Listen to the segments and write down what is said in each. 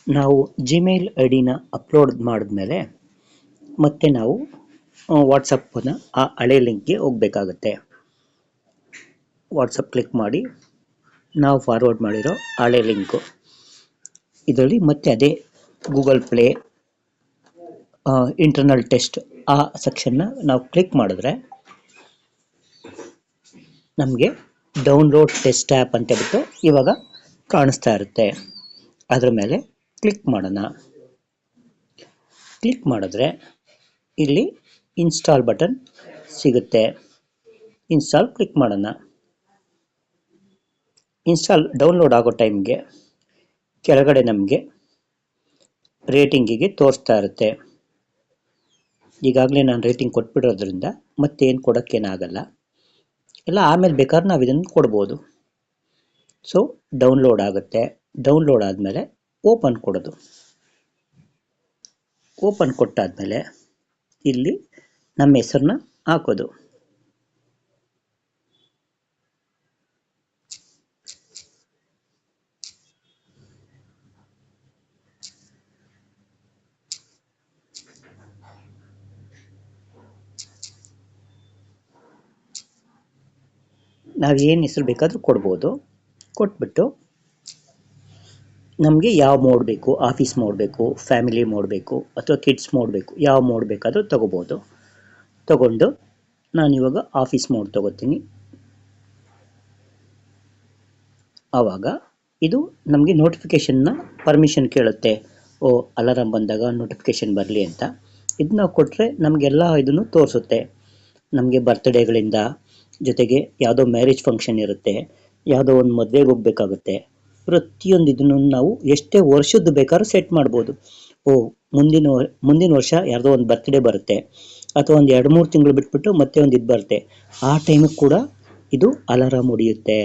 ನಾವು Gmail I ಡಿನ upload ಮಾಡಿದ್ಮೇಲೆ ಮತ್ತೆ ನಾವು ವಾಟ್ಸಪ್ಪನ್ನ ಆ ಹಳೆ ಲಿಂಕ್ಗೆ ಹೋಗಬೇಕಾಗತ್ತೆ. ವಾಟ್ಸಪ್ ಕ್ಲಿಕ್ ಮಾಡಿ ನಾವು ಫಾರ್ವರ್ಡ್ ಮಾಡಿರೋ ಹಳೆ ಲಿಂಕು ಇದರಲ್ಲಿ ಮತ್ತೆ ಅದೇ ಗೂಗಲ್ ಪ್ಲೇ ಇಂಟರ್ನಲ್ ಟೆಸ್ಟ್ ಆ ಸೆಕ್ಷನ್ನ ನಾವು ಕ್ಲಿಕ್ ಮಾಡಿದ್ರೆ ನಮಗೆ ಡೌನ್ಲೋಡ್ ಟೆಸ್ಟ್ ಆ್ಯಪ್ ಅಂತ ಬಿಟ್ಟು ಇವಾಗ ಕಾಣಿಸ್ತಾ ಇರುತ್ತೆ. ಅದರ ಮೇಲೆ ಕ್ಲಿಕ್ ಮಾಡೋಣ. ಕ್ಲಿಕ್ ಮಾಡಿದ್ರೆ ಇಲ್ಲಿ ಇನ್ಸ್ಟಾಲ್ ಬಟನ್ ಸಿಗುತ್ತೆ. ಇನ್ಸ್ಟಾಲ್ ಕ್ಲಿಕ್ ಮಾಡೋಣ. ಇನ್ಸ್ಟಾಲ್ ಡೌನ್ಲೋಡ್ ಆಗೋ ಟೈಮ್ಗೆ ಕೆಳಗಡೆ ನಮಗೆ ರೇಟಿಂಗಿಗೆ ತೋರಿಸ್ತಾ ಇರುತ್ತೆ. ಈಗಾಗಲೇ ನಾನು ರೇಟಿಂಗ್ ಕೊಟ್ಬಿಡೋದ್ರಿಂದ ಮತ್ತೇನು ಕೊಡೋಕ್ಕೇನಾಗಲ್ಲ. ಎಲ್ಲ ಆಮೇಲೆ ಬೇಕಾದ್ರೆ ನಾವು ಇದನ್ನು ಕೊಡ್ಬೋದು. ಸೊ ಡೌನ್ಲೋಡ್ ಆಗುತ್ತೆ. ಡೌನ್ಲೋಡ್ ಆದಮೇಲೆ ಓಪನ್ ಕೊಡೋದು. ಓಪನ್ ಕೊಟ್ಟಾದಮೇಲೆ ಇಲ್ಲಿ ನಮ್ಮ ಹೆಸರನ್ನ ಹಾಕೋದು. ನಾವು ಏನು ಹೆಸರು ಬೇಕಾದರೂ ಕೊಡ್ಬೋದು. ಕೊಟ್ಬಿಟ್ಟು ನಮಗೆ ಯಾವ ಮೋಡ್ ಬೇಕು, ಆಫೀಸ್ ಮೋಡ್ ಬೇಕು, ಫ್ಯಾಮಿಲಿ ಮೋಡ್ ಬೇಕು ಅಥವಾ ಕಿಡ್ಸ್ ಮೋಡ್ ಬೇಕು, ಯಾವ ಮೋಡ್ ಬೇಕಾದರೂ ತಗೋಬೋದು. ತಗೊಂಡು ನಾನಿವಾಗ ಆಫೀಸ್ ಮೋಡ್ ತಗೋತೀನಿ. ಆವಾಗ ಇದು ನಮಗೆ ನೋಟಿಫಿಕೇಷನ್ನ ಪರ್ಮಿಷನ್ ಕೇಳುತ್ತೆ. ಅಲಾರಾಮ್ ಬಂದಾಗ ನೋಟಿಫಿಕೇಷನ್ ಬರಲಿ ಅಂತ. ಇದು ನಾವು ಕೊಟ್ಟರೆ ನಮಗೆಲ್ಲ ಇದನ್ನು ತೋರಿಸುತ್ತೆ. ನಮಗೆ ಬರ್ತ್ಡೇಗಳಿಂದ ಜೊತೆಗೆ ಯಾವುದೋ ಮ್ಯಾರೇಜ್ ಫಂಕ್ಷನ್ ಇರುತ್ತೆ, ಯಾವುದೋ ಒಂದು ಮದುವೆಗೆ ಹೋಗಬೇಕಾಗುತ್ತೆ. ಪ್ರತಿಯೊಂದು ಇದನ್ನು ನಾವು ಎಷ್ಟೇ ವರ್ಷದ್ದು ಬೇಕಾದ್ರೂ ಸೆಟ್ ಮಾಡ್ಬೋದು. ಮುಂದಿನ ವರ್ಷ ಯಾರ್ದೋ ಒಂದು ಬರ್ತ್ಡೇ ಬರುತ್ತೆ ಅಥವಾ ಒಂದು 2-3 ತಿಂಗಳು ಬಿಟ್ಬಿಟ್ಟು ಮತ್ತೆ ಒಂದು ಇದು ಬರುತ್ತೆ. ಆ ಟೈಮಿಗೆ ಕೂಡ ಇದು ಅಲಾರಾಮ್ ಹೊಡೆಯುತ್ತೆ.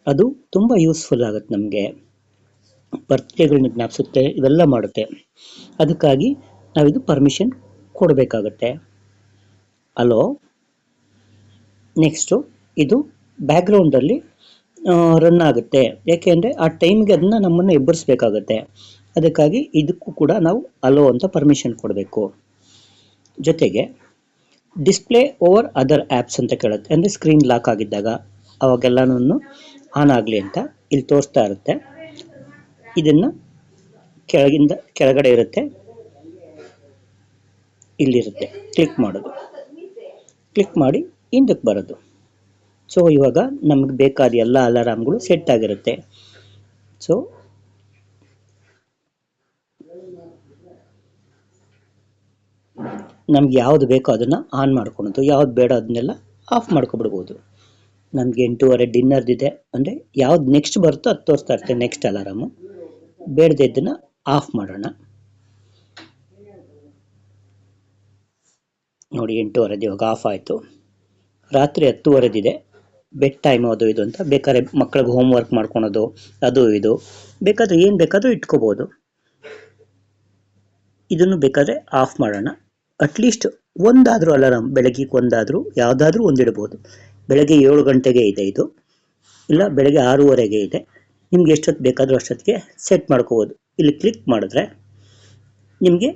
ಅದು ತುಂಬ ಯೂಸ್ಫುಲ್ ಆಗುತ್ತೆ ನಮಗೆ. ಬರ್ತ್ಡೇಗಳನ್ನ ಜ್ಞಾಪಿಸುತ್ತೆ, ಇವೆಲ್ಲ ಮಾಡುತ್ತೆ. ಅದಕ್ಕಾಗಿ ನಾವಿದು ಪರ್ಮಿಷನ್ ಕೊಡಬೇಕಾಗತ್ತೆ. ಅಲೋ. ನೆಕ್ಸ್ಟು ಇದು ಬ್ಯಾಕ್ಗ್ರೌಂಡಲ್ಲಿ ರನ್ ಆಗುತ್ತೆ. ಯಾಕೆಂದರೆ ಆ ಟೈಮ್ಗೆ ಅದನ್ನು ನಮ್ಮನ್ನು ಎಬ್ಬರಿಸ್ಬೇಕಾಗತ್ತೆ. ಅದಕ್ಕಾಗಿ ಇದಕ್ಕೂ ಕೂಡ ನಾವು ಅಲೋ ಅಂತ ಪರ್ಮಿಷನ್ ಕೊಡಬೇಕು. ಜೊತೆಗೆ ಡಿಸ್ಪ್ಲೇ ಓವರ್ ಅದರ್ ಆ್ಯಪ್ಸ್ ಅಂತ ಕೇಳುತ್ತೆ. ಅಂದರೆ ಸ್ಕ್ರೀನ್ ಲಾಕ್ ಆಗಿದ್ದಾಗ ಅವಾಗೆಲ್ಲನೂ ಆನ್ ಆಗಲಿ ಅಂತ ಇಲ್ಲಿ ತೋರಿಸ್ತಾ ಇರುತ್ತೆ. ಇದನ್ನು ಕೆಳಗಿಂದ ಕೆಳಗಡೆ ಇರುತ್ತೆ, ಇಲ್ಲಿರುತ್ತೆ. ಕ್ಲಿಕ್ ಮಾಡೋದು. ಕ್ಲಿಕ್ ಮಾಡಿ ಹಿಂದಕ್ಕೆ ಬರೋದು. ಸೊ ಇವಾಗ ನಮಗೆ ಬೇಕಾದ ಎಲ್ಲ ಅಲಾರಾಮ್ಗಳು ಸೆಟ್ ಆಗಿರುತ್ತೆ. ಸೊ ನಮ್ಗೆ ಯಾವುದು ಬೇಕೋ ಅದನ್ನು ಆನ್ ಮಾಡ್ಕೊಳೋದು, ಯಾವ್ದು ಬೇಡ ಅದನ್ನೆಲ್ಲ ಆಫ್ ಮಾಡ್ಕೊಬಿಡ್ಬೋದು. ನಮಗೆ 8:30 ಡಿನ್ನರ್ದಿದೆ ಅಂದರೆ ಯಾವ್ದು ನೆಕ್ಸ್ಟ್ ಬರುತ್ತೋ ಅದು ತೋರಿಸ್ತಾ ಇರುತ್ತೆ, ನೆಕ್ಸ್ಟ್ ಅಲಾರಾಮು. ಬೇಡದೆ ಇದನ್ನು ಆಫ್ ಮಾಡೋಣ. ನೋಡಿ 8:30 ಇವಾಗ ಆಫ್ ಆಯಿತು. ರಾತ್ರಿ 10:30 ಬೆಡ್ ಟೈಮ್ ಅದು ಇದು ಅಂತ ಬೇಕಾದ್ರೆ ಮಕ್ಕಳಿಗೆ ಹೋಮ್ ವರ್ಕ್ ಮಾಡ್ಕೊಳೋದು ಅದು ಇದು ಬೇಕಾದರೆ ಏನು ಬೇಕಾದರೂ ಇಟ್ಕೋಬೋದು. ಇದನ್ನು ಬೇಕಾದರೆ ಆಫ್ ಮಾಡೋಣ. ಅಟ್ಲೀಸ್ಟ್ ಒಂದಾದರೂ ಅಲಾರಾಮ್ ಬೆಳಗ್ಗೆ ಒಂದಾದರೂ ಯಾವುದಾದ್ರೂ ಒಂದಿಡ್ಬೋದು. ಬೆಳಗ್ಗೆ 7 ಗಂಟೆಗೆ ಇದೆ ಇದು, ಇಲ್ಲ ಬೆಳಗ್ಗೆ 6:30ಗೆ ಇದೆ. ನಿಮ್ಗೆ ಎಷ್ಟೊತ್ತು ಬೇಕಾದರೂ ಅಷ್ಟೊತ್ತಿಗೆ ಸೆಟ್ ಮಾಡ್ಕೋಬೋದು. ಇಲ್ಲಿ ಕ್ಲಿಕ್ ಮಾಡಿದ್ರೆ ನಿಮಗೆ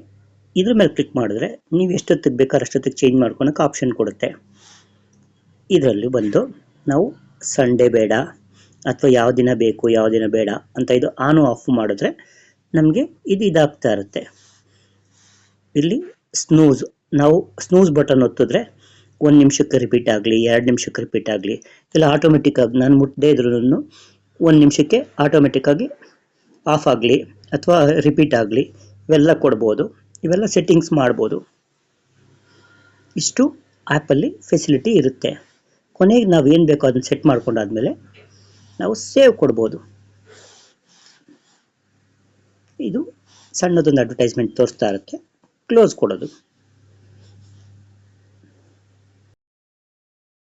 ಇದ್ರ ಮೇಲೆ ಕ್ಲಿಕ್ ಮಾಡಿದ್ರೆ ನೀವು ಎಷ್ಟೊತ್ತಿಗೆ ಬೇಕಾದ್ರೆ ಅಷ್ಟೊತ್ತಿಗೆ ಚೇಂಜ್ ಮಾಡ್ಕೊಳಕ್ಕೆ ಆಪ್ಷನ್ ಕೊಡುತ್ತೆ. ಇದರಲ್ಲಿ ಬಂದು ನಾವು ಸಂಡೇ ಬೇಡ ಅಥವಾ ಯಾವ ದಿನ ಬೇಕು ಯಾವ ದಿನ ಬೇಡ ಅಂತ ಇದು ಆನು ಆಫ್ ಮಾಡಿದ್ರೆ ನಮಗೆ ಇದು ಇದಾಗ್ತಾ ಇರುತ್ತೆ. ಇಲ್ಲಿ ಸ್ನೂಸ್, ನಾವು ಸ್ನೂಸ್ ಬಟನ್ ಒತ್ತಿದ್ರೆ 1 ನಿಮಿಷಕ್ಕೆ ರಿಪೀಟ್ ಆಗಲಿ, 2 ನಿಮಿಷಕ್ಕೆ ರಿಪೀಟ್ ಆಗಲಿ, ಇಲ್ಲ ಆಟೋಮೆಟಿಕ್ಕಾಗಿ ನಾನು ಮುಟ್ಟದೇ ಇದ್ರೂ 1 ನಿಮಿಷಕ್ಕೆ ಆಟೋಮೆಟಿಕ್ಕಾಗಿ ಆಫ್ ಆಗಲಿ ಅಥವಾ ರಿಪೀಟ್ ಆಗಲಿ ಇವೆಲ್ಲ ಕೊಡ್ಬೋದು. ಇವೆಲ್ಲ ಸೆಟ್ಟಿಂಗ್ಸ್ ಮಾಡ್ಬೋದು. ಇಷ್ಟು ಆ್ಯಪಲ್ಲಿ ಫೆಸಿಲಿಟಿ ಇರುತ್ತೆ. ಕೊನೆಗೆ ನಾವು ಏನು ಬೇಕೋ ಅದನ್ನು ಸೆಟ್ ಮಾಡ್ಕೊಂಡಾದ್ಮೇಲೆ ನಾವು ಸೇವ್ ಕೊಡ್ಬೋದು. ಇದು ಸಣ್ಣದೊಂದು ಅಡ್ವರ್ಟೈಸ್ಮೆಂಟ್ ತೋರಿಸ್ತಾ ಇರುತ್ತೆ, ಕ್ಲೋಸ್ ಕೊಡೋದು.